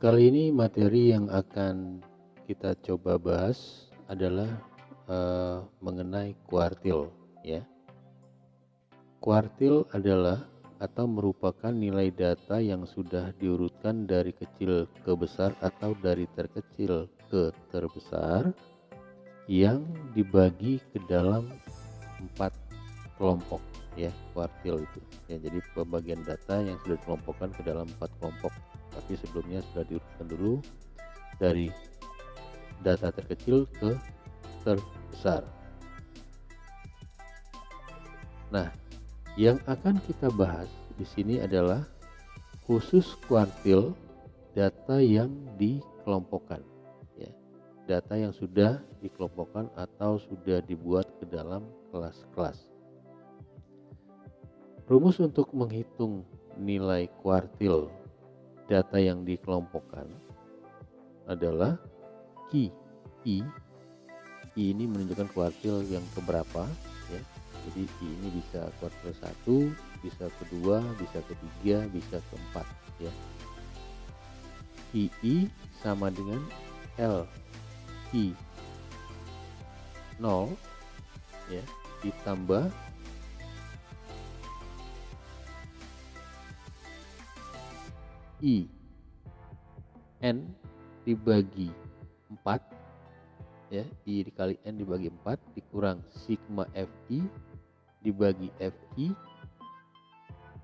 Kali ini materi yang akan kita coba bahas adalah mengenai kuartil ya. Kuartil adalah atau merupakan nilai data yang sudah diurutkan dari kecil ke besar atau dari terkecil ke terbesar yang dibagi ke dalam 4 kelompok ya. Kuartil itu ya, jadi pembagian data yang sudah dikelompokkan ke dalam 4 kelompok, tapi sebelumnya sudah diurutkan dulu dari data terkecil ke terbesar. Nah, yang akan kita bahas di sini adalah khusus kuartil data yang dikelompokkan ya. Data yang sudah dikelompokkan atau sudah dibuat ke dalam kelas-kelas. Rumus untuk menghitung nilai kuartil data yang dikelompokkan adalah Q. I ini menunjukkan kuartil yang keberapa ya. Jadi I ini bisa kuartil 1, bisa kedua, bisa ketiga, bisa keempat ya. I sama dengan L I 0 ya ditambah I N dibagi 4 ya, I dikali N dibagi 4 dikurang sigma Fi dibagi Fi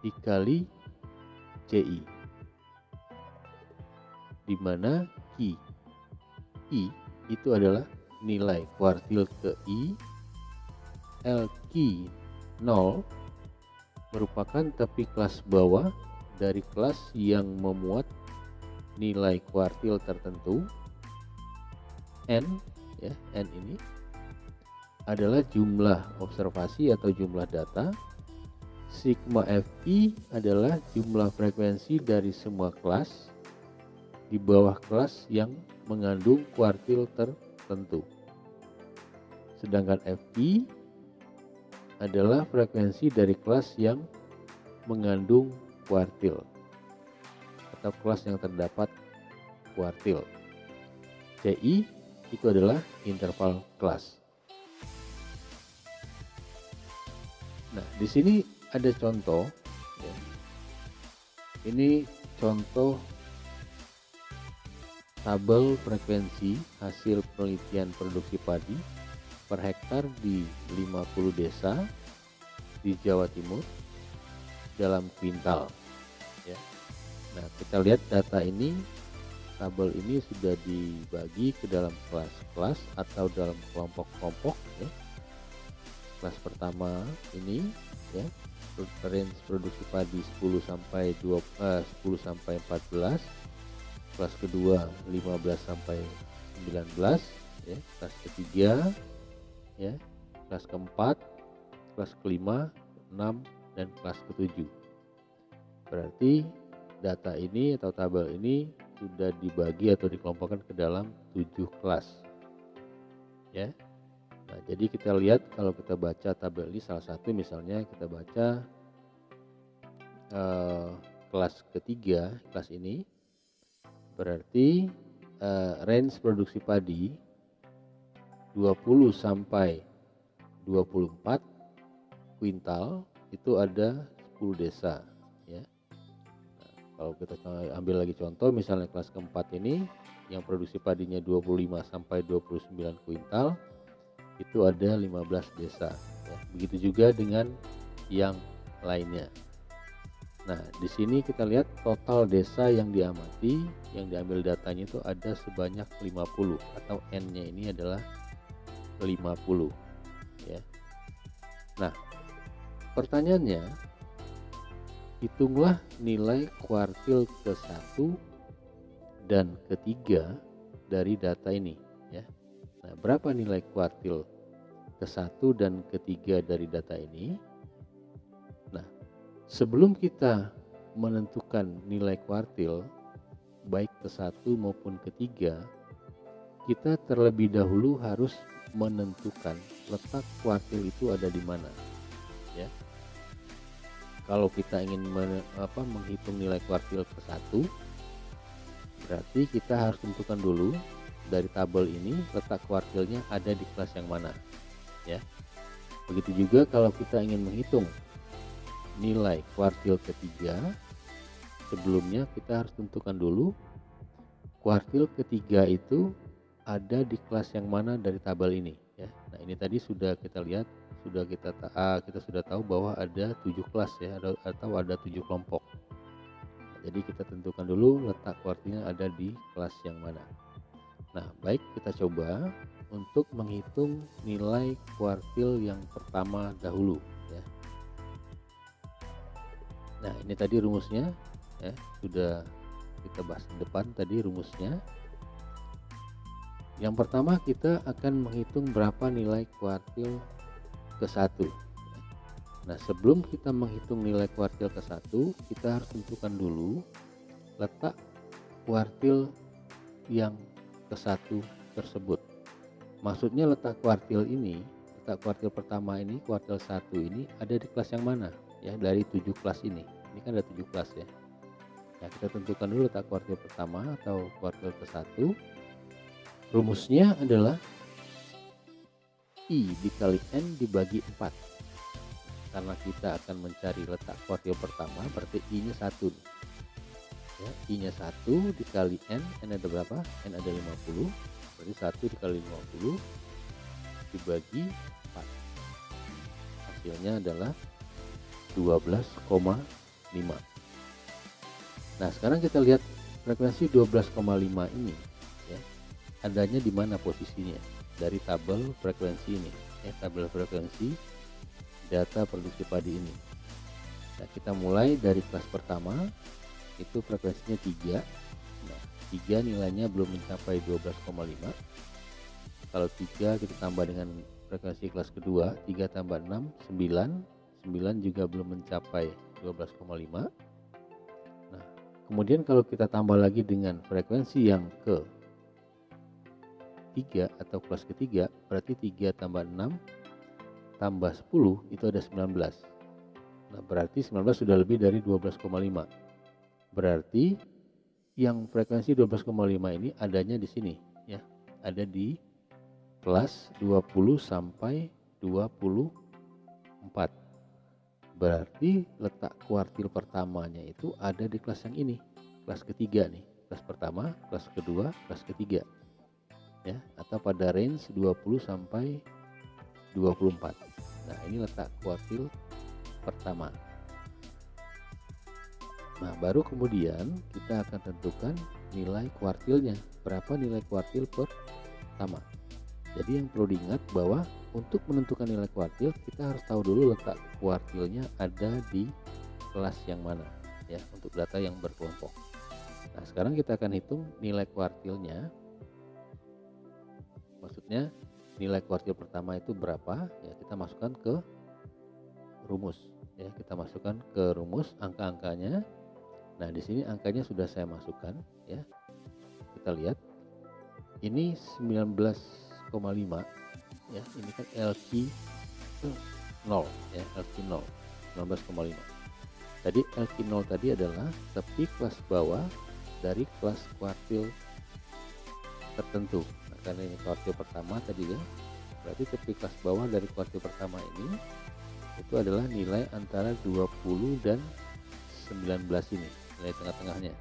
dikali Ci, di mana I itu adalah nilai kuartil ke I, Lq 0 merupakan tepi kelas bawah dari kelas yang memuat nilai kuartil tertentu. N ya, N ini adalah jumlah observasi atau jumlah data. Sigma Fi adalah jumlah frekuensi dari semua kelas di bawah kelas yang mengandung kuartil tertentu. Sedangkan Fi adalah frekuensi dari kelas yang mengandung kuartil atau kelas yang terdapat kuartil. Ci itu adalah interval kelas. Nah, di sini ada contoh ya. Ini contoh tabel frekuensi hasil penelitian produksi padi per hektar di 50 desa di Jawa Timur dalam kuintal ya. Nah, kita lihat data ini, tabel ini sudah dibagi ke dalam kelas-kelas atau dalam kelompok-kelompok ya. Kelas pertama ini ya, range produksi padi 10 sampai 14, kelas kedua 15 sampai 19 ya, kelas ketiga ya, kelas keempat, kelas kelima, 6 dan kelas ketujuh. Berarti data ini atau tabel ini sudah dibagi atau dikelompokkan ke dalam 7 kelas ya. Nah, jadi kita lihat kalau kita baca tabel ini, salah satu misalnya kita baca kelas ketiga, kelas ini berarti range produksi padi 20 sampai 24 kuintal itu ada 10 desa ya. Nah, kalau kita ambil lagi contoh misalnya kelas keempat ini yang produksi padinya 25 sampai 29 kuintal itu ada 15 desa ya. Begitu juga dengan yang lainnya. Nah, di sini kita lihat total desa yang diamati, yang diambil datanya itu ada sebanyak 50 atau N-nya ini adalah 50 ya. Nah, pertanyaannya, hitunglah nilai kuartil ke-1 dan ke-3 dari data ini ya. Nah, berapa nilai kuartil ke-1 dan ke-3 dari data ini? Nah, sebelum kita menentukan nilai kuartil baik ke-1 maupun ke-3, kita terlebih dahulu harus menentukan letak kuartil itu ada di mana ya. Kalau kita ingin menghitung nilai kuartil ke-1 Berarti kita harus tentukan dulu dari tabel ini letak kuartilnya ada di kelas yang mana, ya. Begitu juga kalau kita ingin menghitung nilai kuartil ketiga, sebelumnya kita harus tentukan dulu kuartil ketiga itu ada di kelas yang mana dari tabel ini, ya. Nah, ini tadi sudah kita lihat, kita sudah tahu bahwa ada 7 kelas, ya, atau ada 7 kelompok. Nah, jadi kita tentukan dulu letak kuartilnya ada di kelas yang mana. Nah, baik, kita coba untuk menghitung nilai kuartil yang pertama dahulu, ya. Nah, ini tadi rumusnya, ya, sudah kita bahas di depan tadi rumusnya. Yang pertama kita akan menghitung berapa nilai kuartil ke-1. Nah, sebelum kita menghitung nilai kuartil ke-1, kita harus tentukan dulu letak kuartil yang ke-1 tersebut. Maksudnya letak kuartil pertama ini, kuartil 1 ini ada di kelas yang mana, ya, dari 7 kelas ini. Ini kan ada 7 kelas, ya. Nah, kita tentukan dulu letak kuartil pertama atau kuartil ke-1. Rumusnya adalah I dikali N dibagi 4. Karena kita akan mencari letak kuartil pertama, berarti I-nya 1. Ya, I-nya 1 dikali N ada berapa? N ada 50. Berarti 1 dikali 50 dibagi 4. Hasilnya adalah 12,5. Nah, sekarang kita lihat frekuensi 12,5 ini, ya, adanya di mana posisinya dari tabel frekuensi ini, ya, tabel frekuensi data produksi padi ini. Nah, kita mulai dari kelas pertama, itu frekuensinya 3. Nah, 3 nilainya belum mencapai 12,5. Kalau 3 kita tambah dengan frekuensi kelas kedua, 3 tambah 6, 9. 9 juga belum mencapai 12,5. Nah, kemudian kalau kita tambah lagi dengan frekuensi yang ke 3 atau kelas ketiga, berarti 3 tambah 6 tambah 10 itu ada 19. Nah, berarti 19 sudah lebih dari 12,5. Berarti yang frekuensi 12,5 ini adanya di sini, ya. Ada di kelas 20 sampai 24. Berarti letak kuartil pertamanya itu ada di kelas yang ini, kelas ketiga nih. Kelas pertama, kelas kedua, kelas ketiga, ya, atau pada range 20 sampai 24. Nah, ini letak kuartil pertama. Nah, baru kemudian kita akan tentukan nilai kuartilnya. Berapa nilai kuartil pertama. Jadi yang perlu diingat bahwa untuk menentukan nilai kuartil, kita harus tahu dulu letak kuartilnya ada di kelas yang mana, ya, untuk data yang berkelompok. Nah, sekarang kita akan hitung nilai kuartilnya. Maksudnya nilai kuartil pertama itu berapa, ya, kita masukkan ke rumus, ya, kita masukkan ke rumus angka-angkanya. Nah, di sini angkanya sudah saya masukkan, ya. Kita lihat ini 19,5, ya, ini kan LQ 0, ya, LQ 0 19,5. Tadi LQ 0 tadi adalah tepi kelas bawah dari kelas kuartil tertentu. Nah, karena ini kuartil pertama tadi, ya, berarti tepi kelas bawah dari kuartil pertama ini itu adalah nilai antara 20 dan 19 ini, nilai tengah-tengahnya.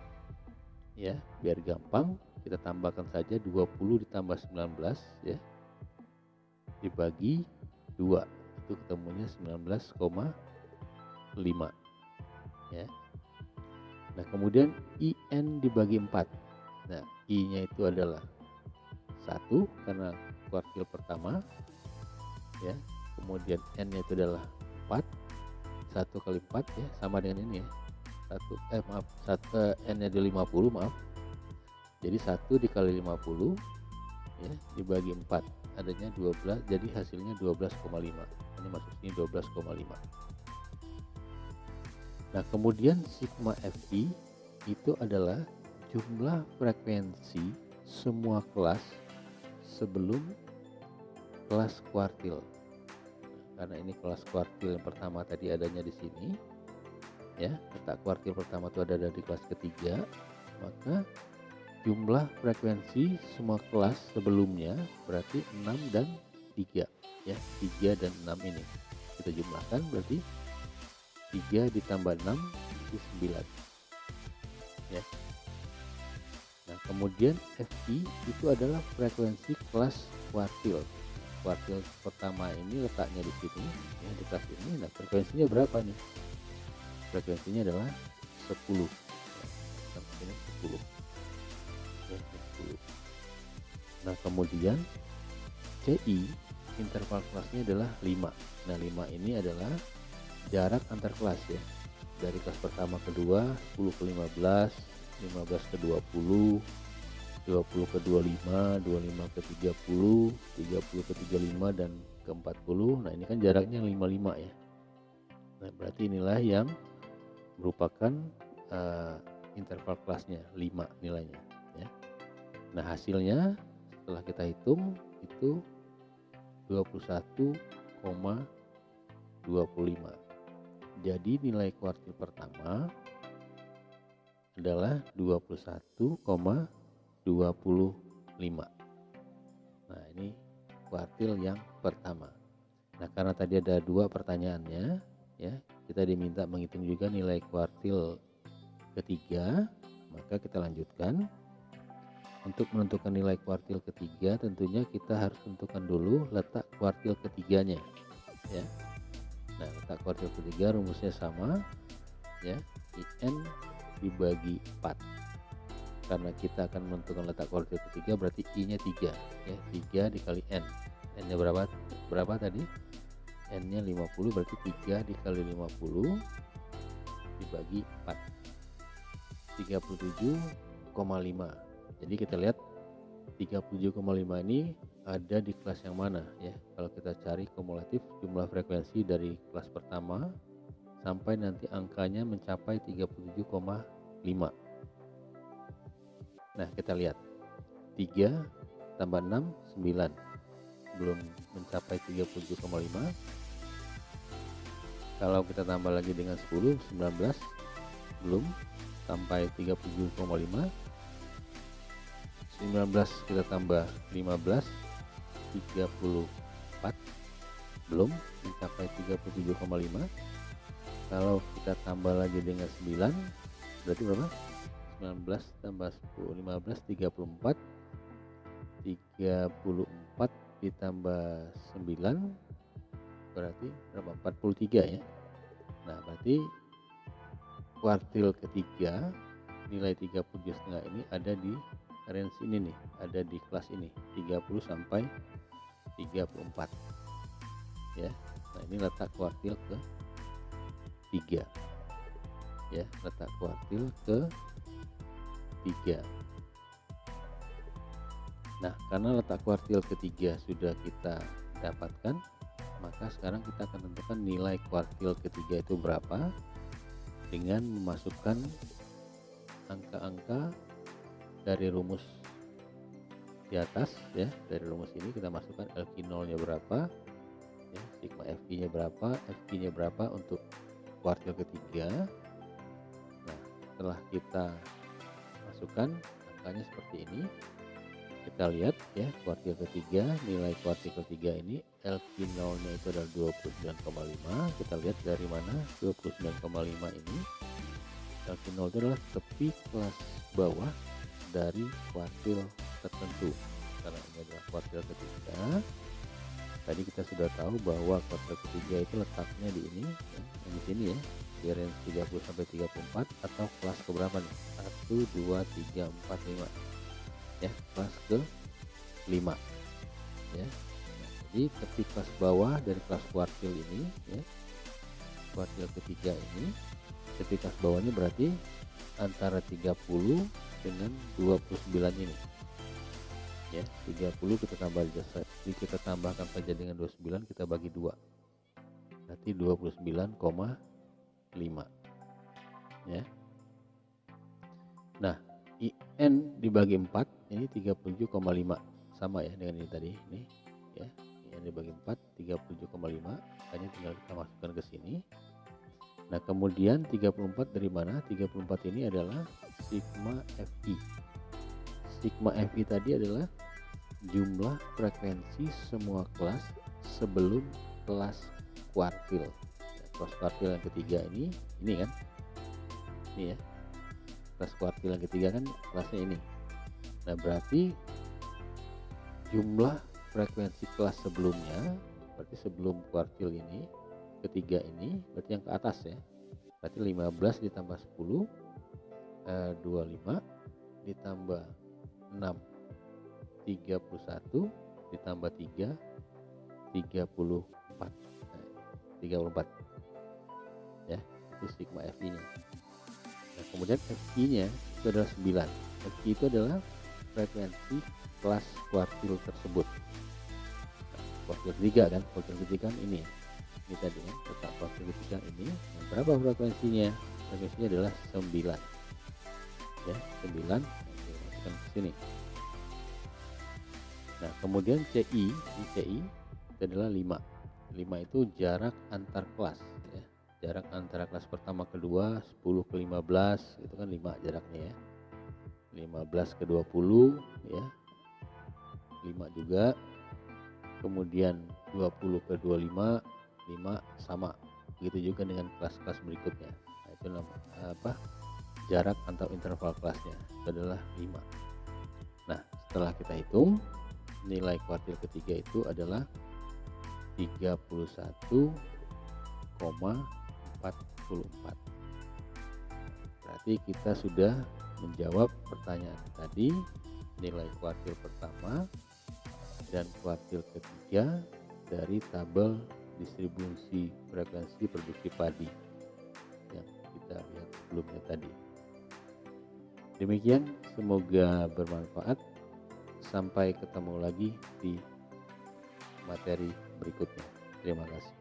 Ya, biar gampang kita tambahkan saja 20 ditambah 19, ya, dibagi 2, itu ketemunya 19,5, ya. Nah, kemudian IN dibagi 4. Nah, I-nya itu adalah 1 karena kuartil pertama, ya. Kemudian N-nya itu adalah 4. 1 kali 4, ya, sama dengan ini, ya. N-nya di 50, maaf. Jadi 1 dikali 50, ya, dibagi 4 adanya 12, jadi hasilnya 12,5. Ini maksudnya 12,5. Nah, kemudian sigma Fi itu adalah jumlah frekuensi semua kelas sebelum kelas kuartil. Karena ini kelas kuartil yang pertama tadi adanya di sini, ya, letak kuartil pertama itu ada di kelas ketiga, maka jumlah frekuensi semua kelas sebelumnya berarti 6 dan 3 ya, 3 dan 6 ini kita jumlahkan berarti 3 ditambah 6 itu 9 ya. Nah kemudian FI itu adalah frekuensi kelas kuartil. Kuartil pertama ini letaknya di sini ya, di kelas ini. Nah frekuensinya berapa nih? Frekuensinya adalah 10 ya, sampai sini 10 ya, 10. Nah kemudian CI interval kelasnya adalah 5. Nah 5 ini adalah jarak antar kelas ya, dari kelas pertama ke 2, 10 ke 15, 15 ke 20, 20 ke 25, 25 ke 30, 30 ke 35 dan ke 40. Nah ini kan jaraknya 55 ya. Nah berarti inilah yang merupakan interval kelasnya 5 nilainya ya. Nah hasilnya setelah kita hitung itu 21,25. Jadi nilai kuartil pertama adalah 21,25. Nah ini kuartil yang pertama. Nah karena tadi ada 2 pertanyaannya ya, kita diminta menghitung juga nilai kuartil ketiga, maka kita lanjutkan. Untuk menentukan nilai kuartil ketiga tentunya kita harus tentukan dulu letak kuartil ketiganya ya. Nah letak kuartil ketiga rumusnya sama ya, IN dibagi 4. Karena kita akan menentukan letak kuartil ketiga berarti I nya 3 ya, 3 dikali N. N nya berapa tadi? N nya 50 berarti 3 dikali 50 dibagi 4, 37,5. Jadi kita lihat 37,5 ini ada di kelas yang mana ya. Kalau kita cari kumulatif jumlah frekuensi dari kelas pertama sampai nanti angkanya mencapai 37,5. Nah kita lihat 3 tambah 6 9, belum mencapai 37,5. Kalau kita tambah lagi dengan 10 19, belum sampai 37,5. 19 kita tambah 15 34, belum mencapai 37,5. Kalau kita tambah lagi dengan 9 berarti berapa? 19 tambah 10 15 34, 34 ditambah 9 berarti berapa? 43 ya. Nah berarti kuartil ketiga nilai 37,5 ini ada di range ini nih, ada di kelas ini 30 sampai 34 ya. Nah ini letak kuartil ke 3 ya, letak kuartil ke 3. Nah karena letak kuartil ketiga sudah kita dapatkan, maka sekarang kita akan tentukan nilai kuartil ketiga itu berapa dengan memasukkan angka-angka dari rumus di atas ya. Dari rumus ini kita masukkan LQ0 nya berapa ya, sigma FQ nya berapa, FQ nya berapa untuk kuartil ketiga. Nah setelah kita masukkan angkanya seperti ini, kita lihat ya kuartil ketiga, nilai kuartil ketiga ini LQ0 nya itu adalah 29,5. Kita lihat dari mana 29,5 ini. LQ0 itu adalah tepi kelas bawah dari kuartil tertentu. Karena ini adalah kuartil ketiga, tadi kita sudah tahu bahwa kuartil ketiga itu letaknya di ini ya, di sini ya, di range 30 sampai 34 atau kelas keberapa nih? 1 2 3 4 5 ya, kelas ke 5 ya. Nah, jadi tepi kelas bawah dari kelas kuartil ini ya, kuartil ketiga ini, tepi kelas bawahnya berarti antara 30 dengan 29 ini ya. 30 kita tambah jasa, jadi kita tambahkan saja dengan 29, kita bagi 2 berarti 29,5 ya. Nah IN dibagi 4 ini 37,5, sama ya dengan ini tadi ini ya. IN dibagi 4 37,5, makanya tinggal kita masukkan ke sini. Nah kemudian 34 dari mana? 34 ini adalah sigma FI Sigma Fi tadi adalah jumlah frekuensi semua kelas sebelum kelas kuartil. Kelas kuartil yang ketiga ini kan, ini ya, kelas kuartil yang ketiga kan kelasnya ini. Nah berarti jumlah frekuensi kelas sebelumnya, berarti sebelum kuartil ini ketiga ini, berarti yang ke atas ya, berarti 15 ditambah 10 25 ditambah 6 31 ditambah 3 34 ya, itu sigma Fi nya. Nah kemudian Fi nya itu adalah 9. Fi itu adalah frekuensi kelas kuartil tersebut. Nah, kuartil ketiga kan, kuartil ketiga kan ini tadi ya, letak kuartil ketiga ini. Nah, berapa frekuensinya? Frekuensinya adalah 9 ya, 9 masukkan ke sini. Nah kemudian CI, di CI itu adalah 5 itu jarak antar kelas ya, jarak antara kelas pertama kedua, 10 ke 15 itu kan 5 jaraknya ya, 15 ke 20 ya 5 juga, kemudian 20 ke 25 5 sama, begitu juga dengan kelas-kelas berikutnya. Nah itu apa, jarak antar interval kelasnya itu adalah 5. Nah setelah kita hitung, nilai kuartil ketiga itu adalah 31,44. Berarti kita sudah menjawab pertanyaan tadi, nilai kuartil pertama dan kuartil ketiga dari tabel distribusi frekuensi produksi padi yang kita lihat sebelumnya tadi. Demikian, semoga bermanfaat. Sampai ketemu lagi di materi berikutnya. Terima kasih.